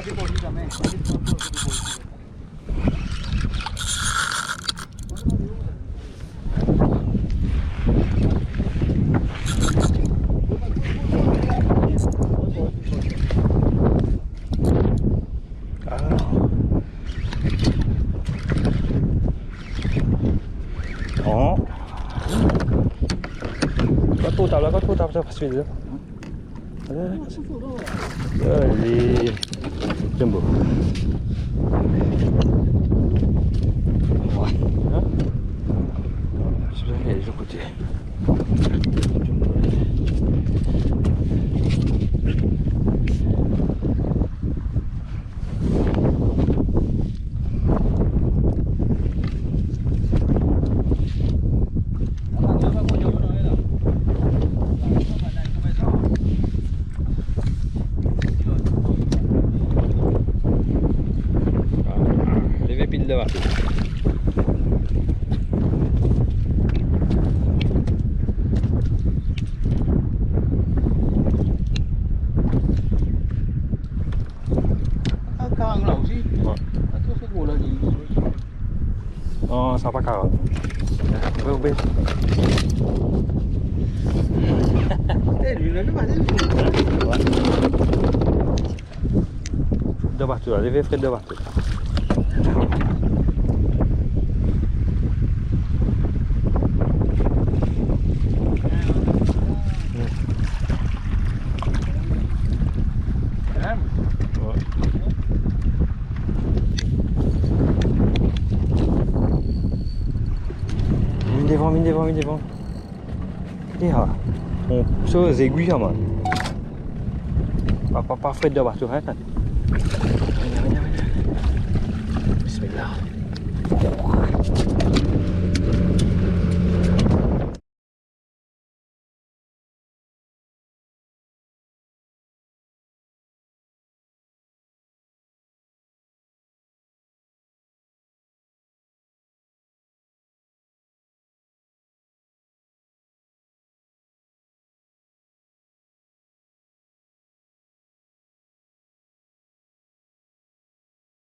kasih poli kami. Kasih poli. Oh. Kau tahu tak pasal pasal dia. Allez, jumbo. Hein? Celui-là, il est de l'autre côté. Jumbo. Pile de bateau. Càng lẩu gì? Cái cổ là gì? Sao pakai? Ubin. Di mana ni? De bateau, levez Fred de bateau. Mine devant. Ya, so aiguilles man. Pas Fred de bateau, hein? Bismillah.